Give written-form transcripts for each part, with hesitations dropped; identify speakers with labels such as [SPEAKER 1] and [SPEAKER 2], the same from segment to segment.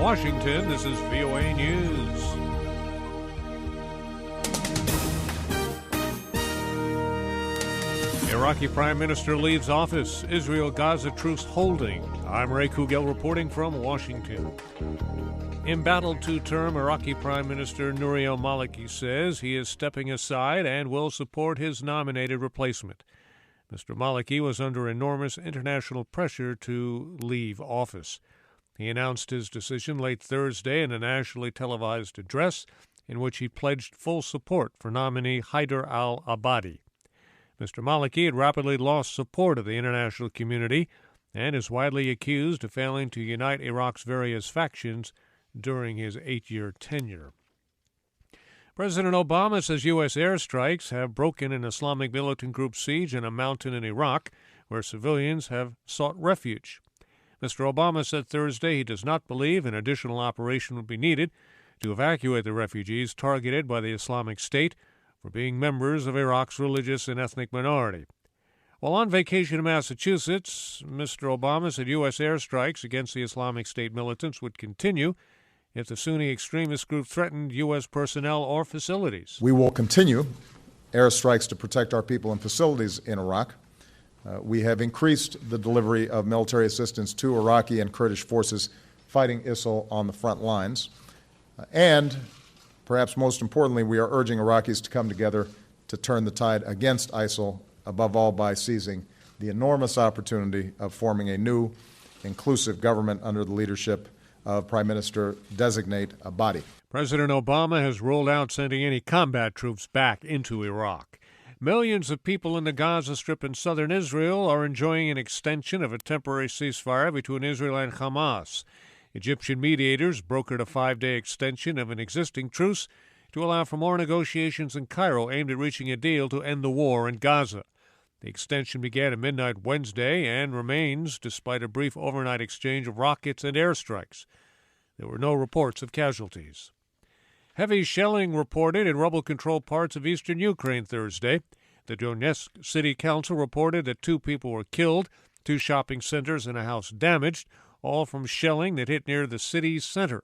[SPEAKER 1] Washington, this is VOA News. Iraqi Prime Minister leaves office. Israel-Gaza truce holding. I'm Ray Kouguell reporting from Washington. Embattled two-term Iraqi Prime Minister Nouri al-Maliki says he is stepping aside and will support his nominated replacement. Mr. Maliki was under enormous international pressure to leave office. He announced his decision late Thursday in a nationally televised address in which he pledged full support for nominee Haider al-Abadi. Mr. Maliki had rapidly lost support of the international community and is widely accused of failing to unite Iraq's various factions during his 8-year tenure. President Obama says U.S. airstrikes have broken an Islamic militant group siege in a mountain in Iraq where civilians have sought refuge. Mr. Obama said Thursday he does not believe an additional operation would be needed to evacuate the refugees targeted by the Islamic State for being members of Iraq's religious and ethnic minority. While on vacation in Massachusetts, Mr. Obama said U.S. airstrikes against the Islamic State militants would continue if the Sunni extremist group threatened U.S. personnel or facilities.
[SPEAKER 2] We will continue airstrikes to protect our people and facilities in Iraq. We have increased the delivery of military assistance to Iraqi and Kurdish forces fighting ISIL on the front lines. And perhaps most importantly, we are urging Iraqis to come together to turn the tide against ISIL, above all by seizing the enormous opportunity of forming a new, inclusive government under the leadership of Prime Minister-designate Abadi.
[SPEAKER 1] President Obama has ruled out sending any combat troops back into Iraq. Millions of people in the Gaza Strip in southern Israel are enjoying an extension of a temporary ceasefire between Israel and Hamas. Egyptian mediators brokered a 5-day extension of an existing truce to allow for more negotiations in Cairo aimed at reaching a deal to end the war in Gaza. The extension began at midnight Wednesday and remains despite a brief overnight exchange of rockets and airstrikes. There were no reports of casualties. Heavy shelling reported in rubble-controlled parts of eastern Ukraine Thursday. The Donetsk City Council reported that 2 people were killed, 2 shopping centers and a house damaged, all from shelling that hit near the city's center.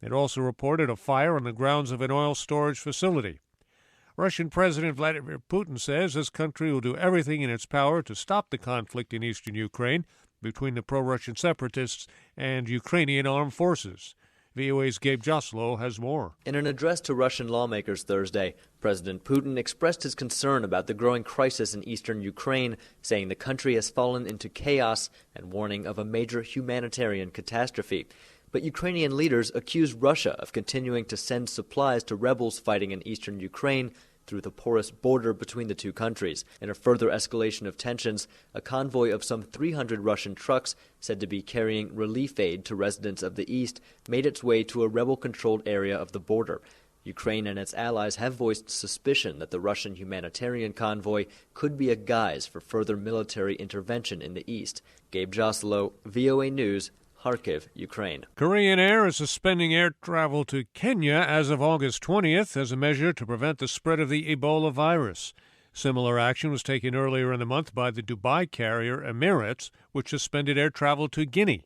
[SPEAKER 1] It also reported a fire on the grounds of an oil storage facility. Russian President Vladimir Putin says his country will do everything in its power to stop the conflict in eastern Ukraine between the pro-Russian separatists and Ukrainian armed forces. VOA's Gabe Joslow has more.
[SPEAKER 3] In an address to Russian lawmakers Thursday, President Putin expressed his concern about the growing crisis in eastern Ukraine, saying the country has fallen into chaos and warning of a major humanitarian catastrophe. But Ukrainian leaders accuse Russia of continuing to send supplies to rebels fighting in eastern Ukraine through the porous border between the two countries. In a further escalation of tensions, a convoy of some 300 Russian trucks, said to be carrying relief aid to residents of the east, made its way to a rebel-controlled area of the border. Ukraine and its allies have voiced suspicion that the Russian humanitarian convoy could be a guise for further military intervention in the east. Gabe Joslow, VOA News, Kharkiv, Ukraine.
[SPEAKER 1] Korean Air is suspending air travel to Kenya as of August 20th as a measure to prevent the spread of the Ebola virus. Similar action was taken earlier in the month by the Dubai carrier Emirates, which suspended air travel to Guinea.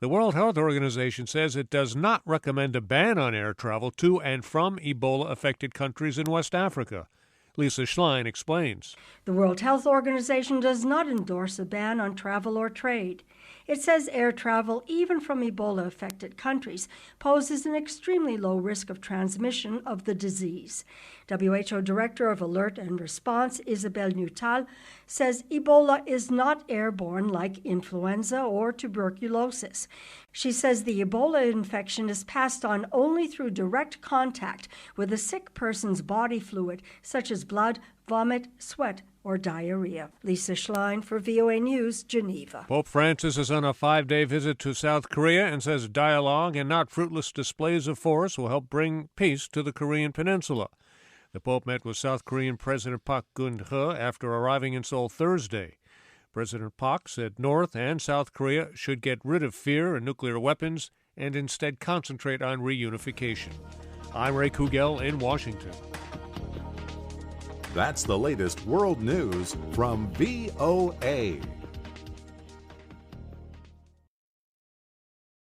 [SPEAKER 1] The World Health Organization says it does not recommend a ban on air travel to and from Ebola-affected countries in West Africa. Lisa Schlein explains.
[SPEAKER 4] The World Health Organization does not endorse a ban on travel or trade. It says air travel, even from Ebola-affected countries, poses an extremely low risk of transmission of the disease. WHO Director of Alert and Response, Isabel Nuttall, says Ebola is not airborne like influenza or tuberculosis. She says the Ebola infection is passed on only through direct contact with a sick person's body fluid, such as blood, vomit, sweat, or diarrhea. Lisa Schlein for VOA News, Geneva.
[SPEAKER 1] Pope Francis is on a 5-day visit to South Korea and says dialogue and not fruitless displays of force will help bring peace to the Korean peninsula. The Pope met with South Korean President Park Geun-hye after arriving in Seoul Thursday. President Park said North and South Korea should get rid of fear and nuclear weapons and instead concentrate on reunification. I'm Ray Kouguell in Washington.
[SPEAKER 5] That's the latest world news from VOA.